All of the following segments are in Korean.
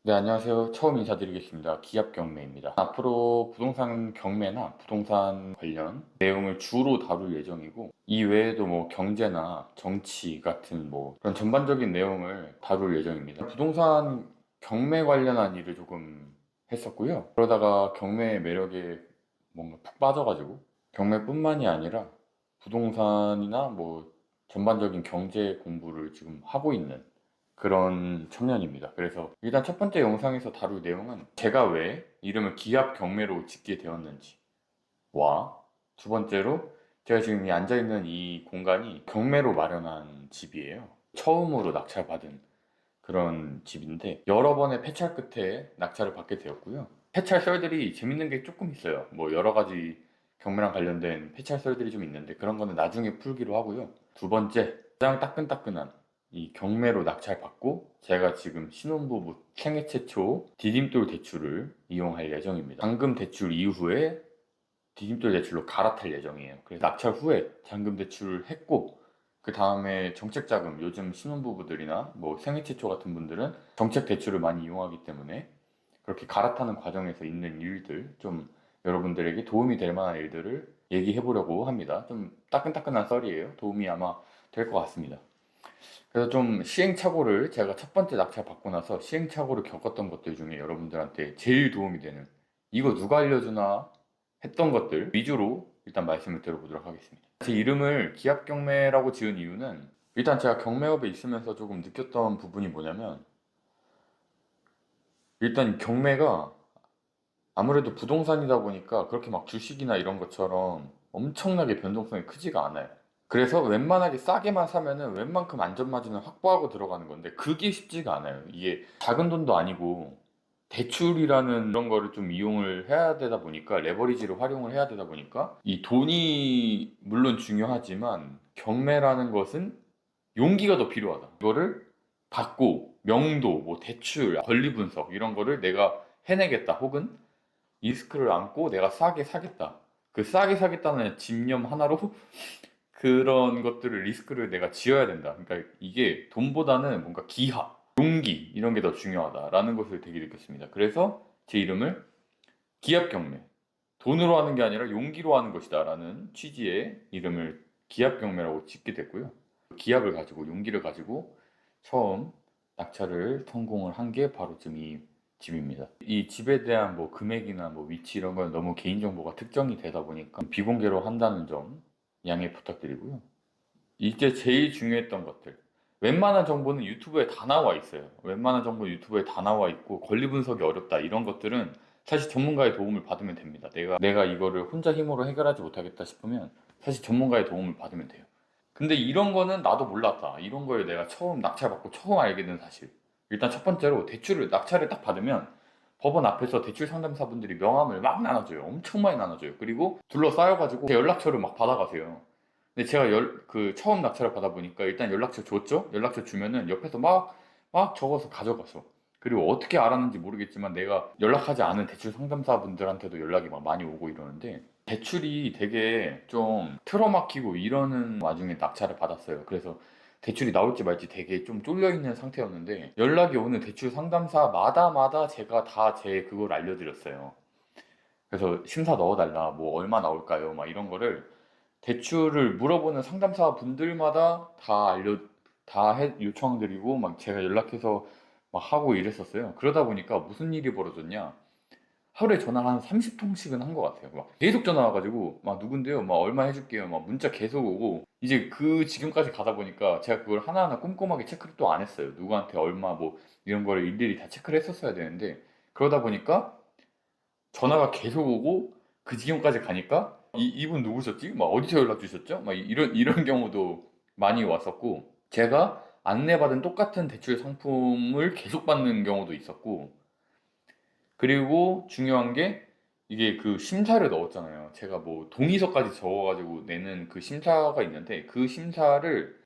네, 안녕하세요. 처음 인사드리겠습니다. 기압경매입니다. 앞으로 부동산 경매나 부동산 관련 내용을 주로 다룰 예정이고, 이 외에도 뭐 경제나 정치 같은 뭐 그런 전반적인 내용을 다룰 예정입니다. 부동산 경매 관련한 일을 조금 했었고요. 그러다가 경매의 매력에 뭔가 푹 빠져가지고, 경매뿐만이 아니라 부동산이나 뭐 전반적인 경제 공부를 지금 하고 있는 그런 청년입니다. 그래서 일단 첫 번째 영상에서 다룰 내용은 제가 왜 이름을 기압 경매로 짓게 되었는지와 두 번째로 제가 지금 이 앉아있는 이 공간이 경매로 마련한 집이에요. 처음으로 낙찰받은 그런 집인데 여러 번의 패찰 끝에 낙찰을 받게 되었고요. 패찰 썰들이 재밌는 게 조금 있어요. 뭐 여러 가지 경매랑 관련된 패찰 썰들이 좀 있는데 그런 거는 나중에 풀기로 하고요. 두 번째, 가장 따끈따끈한 이 경매로 낙찰받고 제가 지금 신혼부부 생애 최초 디딤돌 대출을 이용할 예정입니다. 잔금 대출 이후에 디딤돌 대출로 갈아탈 예정이에요. 그래서 낙찰 후에 잔금 대출을 했고 그 다음에 정책자금, 요즘 신혼부부들이나 뭐 생애 최초 같은 분들은 정책 대출을 많이 이용하기 때문에 그렇게 갈아타는 과정에서 있는 일들, 좀 여러분들에게 도움이 될 만한 일들을 얘기해 보려고 합니다. 좀 따끈따끈한 썰이에요. 도움이 아마 될 것 같습니다. 그래서 좀 시행착오를 제가 첫 번째 낙찰 받고 나서 시행착오를 겪었던 것들 중에 여러분들한테 제일 도움이 되는 이거 누가 알려주나 했던 것들 위주로 일단 말씀을 드려보도록 하겠습니다. 제 이름을 기압경매라고 지은 이유는 일단 제가 경매업에 있으면서 조금 느꼈던 부분이 뭐냐면 일단 경매가 아무래도 부동산이다 보니까 그렇게 막 주식이나 이런 것처럼 엄청나게 변동성이 크지가 않아요. 그래서 웬만하게 싸게만 사면은 웬만큼 안전마진을 확보하고 들어가는 건데 그게 쉽지가 않아요. 이게 작은 돈도 아니고 대출이라는 그런 거를 좀 이용을 해야 되다 보니까 레버리지를 활용을 해야 되다 보니까 이 돈이 물론 중요하지만 경매라는 것은 용기가 더 필요하다. 이거를 받고 명도, 뭐 대출, 권리 분석 이런 거를 내가 해내겠다. 혹은 리스크를 안고 내가 싸게 사겠다. 그 싸게 사겠다는 집념 하나로 그런 것들을 리스크를 내가 지어야 된다. 그러니까 이게 돈보다는 뭔가 기하, 용기 이런 게 더 중요하다라는 것을 되게 느꼈습니다. 그래서 제 이름을 기압경매, 돈으로 하는 게 아니라 용기로 하는 것이다라는 취지의 이름을 기압경매라고 짓게 됐고요. 기압을 가지고 용기를 가지고 처음 낙찰을 성공을 한 게 바로 지금 이 집입니다. 이 집에 대한 뭐 금액이나 뭐 위치 이런 건 너무 개인정보가 특정이 되다 보니까 비공개로 한다는 점 양해 부탁드리고요. 이제 제일 중요했던 것들. 웬만한 정보는 유튜브에 다 나와 있어요. 웬만한 정보 유튜브에 다 나와 있고 권리 분석이 어렵다 이런 것들은 사실 전문가의 도움을 받으면 됩니다. 내가 이거를 혼자 힘으로 해결하지 못하겠다 싶으면 사실 전문가의 도움을 받으면 돼요. 근데 이런 거는 나도 몰랐다. 이런 걸 내가 처음 낙찰받고 처음 알게 된 사실. 일단 첫 번째로 낙찰을 딱 받으면 법원 앞에서 대출 상담사분들이 명함을 막 나눠줘요. 엄청 많이 나눠줘요. 그리고 둘러싸여가지고 제 연락처를 막 받아가세요. 근데 제가 처음 낙찰을 받아보니까 일단 연락처 줬죠? 연락처 주면은 옆에서 막 적어서 가져갔어. 그리고 어떻게 알았는지 모르겠지만 내가 연락하지 않은 대출 상담사분들한테도 연락이 막 많이 오고 이러는데 대출이 되게 좀 틀어막히고 이러는 와중에 낙찰을 받았어요. 그래서 대출이 나올지 말지 되게 좀 쫄려있는 상태였는데 연락이 오는 대출 상담사마다 제가 다 제 그걸 알려드렸어요. 그래서 심사 넣어달라, 뭐 얼마 나올까요? 막 이런 거를 대출을 물어보는 상담사 분들마다 요청드리고 막 제가 연락해서 막 하고 이랬었어요. 그러다 보니까 무슨 일이 벌어졌냐? 하루에 전화 한 30통씩은 한 것 같아요. 막 계속 전화 와가지고 막 누군데요? 막 얼마 해줄게요. 막 문자 계속 오고 이제 그 지금까지 가다 보니까 제가 그걸 하나하나 꼼꼼하게 체크를 또 안 했어요. 누구한테 얼마 뭐 이런 거를 일일이 다 체크를 했었어야 되는데 그러다 보니까 전화가 계속 오고 그 지경까지 가니까 이분 누구셨지? 막 어디서 연락 주셨죠? 막 이런 경우도 많이 왔었고 제가 안내받은 똑같은 대출 상품을 계속 받는 경우도 있었고 그리고 중요한 게 이게 그 심사를 넣었잖아요. 제가 뭐 동의서까지 적어가지고 내는 그 심사가 있는데 그 심사를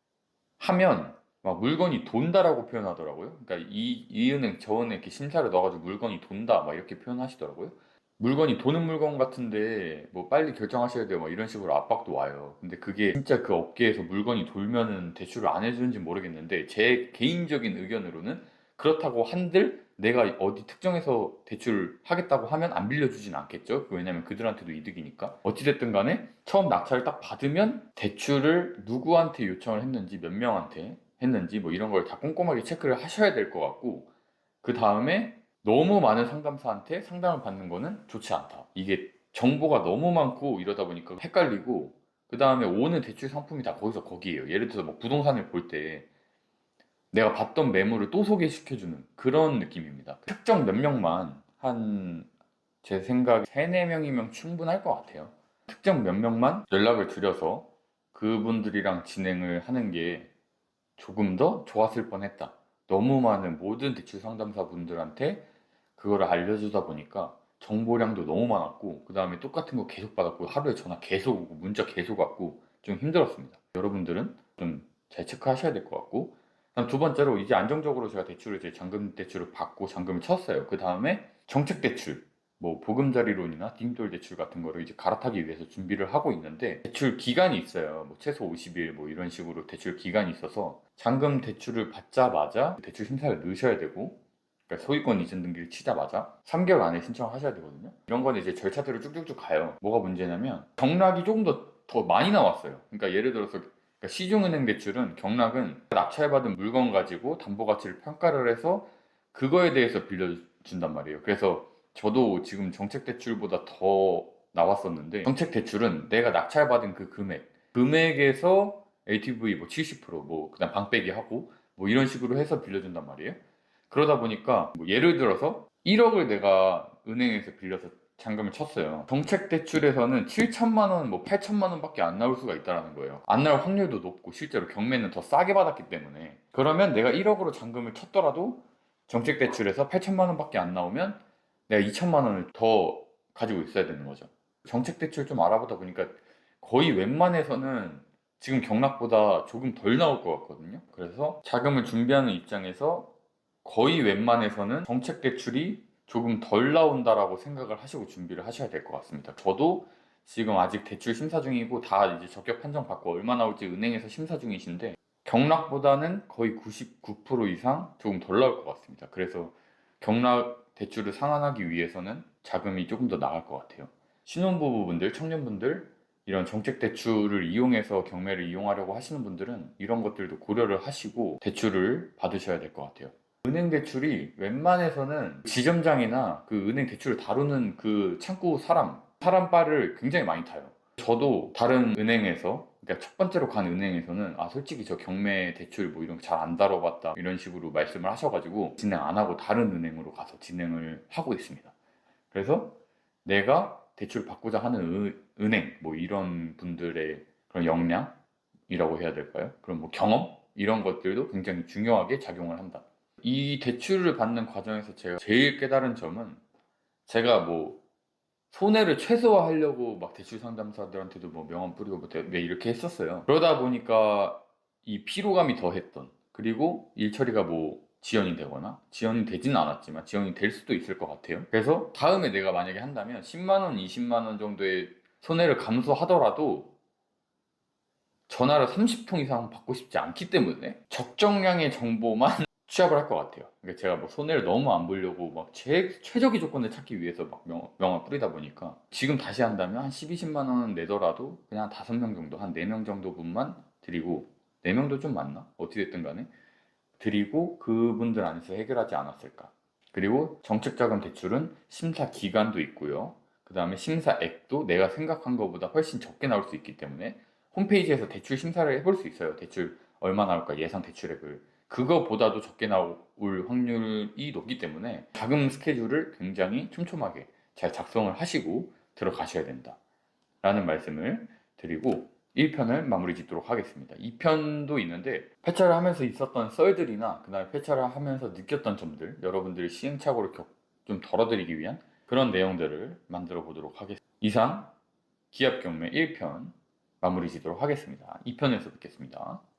하면 막 물건이 돈다라고 표현하더라고요. 그러니까 이 은행 저 은행 이렇게 심사를 넣어가지고 물건이 돈다 막 이렇게 표현하시더라고요. 물건이 도는 물건 같은데 뭐 빨리 결정하셔야 돼요 막 이런 식으로 압박도 와요. 근데 그게 진짜 그 업계에서 물건이 돌면은 대출을 안 해주는지 모르겠는데 제 개인적인 의견으로는 그렇다고 한들 내가 어디 특정해서 대출을 하겠다고 하면 안 빌려주진 않겠죠. 왜냐면 그들한테도 이득이니까. 어찌됐든 간에 처음 낙찰을 딱 받으면 대출을 누구한테 요청을 했는지, 몇 명한테 했는지 뭐 이런 걸 다 꼼꼼하게 체크를 하셔야 될 것 같고, 그 다음에 너무 많은 상담사한테 상담을 받는 거는 좋지 않다. 이게 정보가 너무 많고 이러다 보니까 헷갈리고, 그 다음에 오는 대출 상품이 다 거기서 거기에요. 예를 들어서 뭐 부동산을 볼 때 내가 봤던 매물을 또 소개시켜주는 그런 느낌입니다. 특정 몇 명만, 한 제 생각에 3, 4명이면 충분할 것 같아요. 특정 몇 명만 연락을 드려서 그분들이랑 진행을 하는 게 조금 더 좋았을 뻔했다. 너무 많은 모든 대출 상담사 분들한테 그거를 알려주다 보니까 정보량도 너무 많았고, 그 다음에 똑같은 거 계속 받았고, 하루에 전화 계속 오고 문자 계속 왔고 좀 힘들었습니다. 여러분들은 좀 잘 체크하셔야 될 것 같고, 그다음 두 번째로 이제 안정적으로 제가 대출을, 제 잔금 대출을 받고 잔금을 쳤어요. 그 다음에 정책 대출, 뭐 보금자리론이나 디딤돌 대출 같은 거를 이제 갈아타기 위해서 준비를 하고 있는데, 대출 기간이 있어요. 뭐 최소 50일 뭐 이런 식으로 대출 기간이 있어서 잔금 대출을 받자마자 대출 심사를 넣으셔야 되고, 그러니까 소유권 이전 등기를 치자마자 3개월 안에 신청을 하셔야 되거든요. 이런 거는 이제 절차대로 쭉쭉쭉 가요. 뭐가 문제냐면 경락이 조금 더 많이 나왔어요. 그러니까 예를 들어서, 그러니까 시중은행 대출은 경락은 낙찰받은 물건 가지고 담보 가치를 평가를 해서 그거에 대해서 빌려준단 말이에요. 그래서 저도 지금 정책 대출보다 더 나왔었는데, 정책 대출은 내가 낙찰받은 그 금액에서 LTV 뭐 70%뭐 그다음 방빼기 하고 뭐 이런 식으로 해서 빌려준단 말이에요. 그러다 보니까 뭐 예를 들어서 1억을 내가 은행에서 빌려서 잔금을 쳤어요. 정책 대출에서는 7천만 원, 뭐 8천만 원밖에 안 나올 수가 있다는 거예요. 안 나올 확률도 높고, 실제로 경매는 더 싸게 받았기 때문에. 그러면 내가 1억으로 잔금을 쳤더라도 정책 대출에서 8천만 원밖에 안 나오면 내가 2천만 원을 더 가지고 있어야 되는 거죠. 정책 대출 좀 알아보다 보니까 거의 웬만해서는 지금 경락보다 조금 덜 나올 것 같거든요. 그래서 자금을 준비하는 입장에서 거의 웬만해서는 정책 대출이 조금 덜 나온다라고 생각을 하시고 준비를 하셔야 될 것 같습니다. 저도 지금 아직 대출 심사 중이고, 다 이제 적격 판정 받고 얼마 나올지 은행에서 심사 중이신데, 경락보다는 거의 99% 이상 조금 덜 나올 것 같습니다. 그래서 경락 대출을 상환하기 위해서는 자금이 조금 더 나갈 것 같아요. 신혼부부분들, 청년분들, 이런 정책 대출을 이용해서 경매를 이용하려고 하시는 분들은 이런 것들도 고려를 하시고 대출을 받으셔야 될 것 같아요. 은행 대출이 웬만해서는 지점장이나 그 은행 대출을 다루는 그 창구 사람 바를 굉장히 많이 타요. 저도 다른 은행에서, 그러니까 첫 번째로 간 은행에서는 솔직히 저 경매 대출 뭐 이런 거 잘 안 다뤄봤다 이런 식으로 말씀을 하셔가지고 진행 안 하고 다른 은행으로 가서 진행을 하고 있습니다. 그래서 내가 대출 받고자 하는 은행, 뭐 이런 분들의 그런 역량이라고 해야 될까요? 그런 뭐 경험 이런 것들도 굉장히 중요하게 작용을 한다. 이 대출을 받는 과정에서 제가 제일 깨달은 점은, 제가 뭐 손해를 최소화하려고 막 대출 상담사들한테도 뭐 명함 뿌리고 뭐 왜 이렇게 했었어요. 그러다 보니까 이 피로감이 더했던, 그리고 일 처리가 뭐 지연이 되거나, 지연이 되지는 않았지만 지연이 될 수도 있을 것 같아요. 그래서 다음에 내가 만약에 한다면 10만 원, 20만 원 정도의 손해를 감수하더라도 전화를 30통 이상 받고 싶지 않기 때문에 적정량의 정보만 취합을 할 것 같아요. 그러니까 제가 뭐 손해를 너무 안 보려고 막 최적의 조건을 찾기 위해서 막 명함 뿌리다 보니까, 지금 다시 한다면 한 12, 20만 원 내더라도 그냥 한 5명 정도, 한 4명 정도 분만 드리고, 4명도 좀 많나? 어찌됐든 간에 드리고 그분들 안에서 해결하지 않았을까. 그리고 정책자금 대출은 심사 기간도 있고요. 그 다음에 심사액도 내가 생각한 것보다 훨씬 적게 나올 수 있기 때문에 홈페이지에서 대출 심사를 해볼 수 있어요. 대출 얼마 나올까, 예상 대출액을. 그거보다도 적게 나올 확률이 높기 때문에 자금 스케줄을 굉장히 촘촘하게 잘 작성을 하시고 들어가셔야 된다 라는 말씀을 드리고, 1편을 마무리 짓도록 하겠습니다. 2편도 있는데, 폐차를 하면서 있었던 썰들이나 그 다음에 폐차를 하면서 느꼈던 점들, 여러분들이 시행착오를 좀 덜어드리기 위한 그런 내용들을 만들어 보도록 하겠습니다. 이상 기합경매 1편 마무리 짓도록 하겠습니다. 2편에서 뵙겠습니다.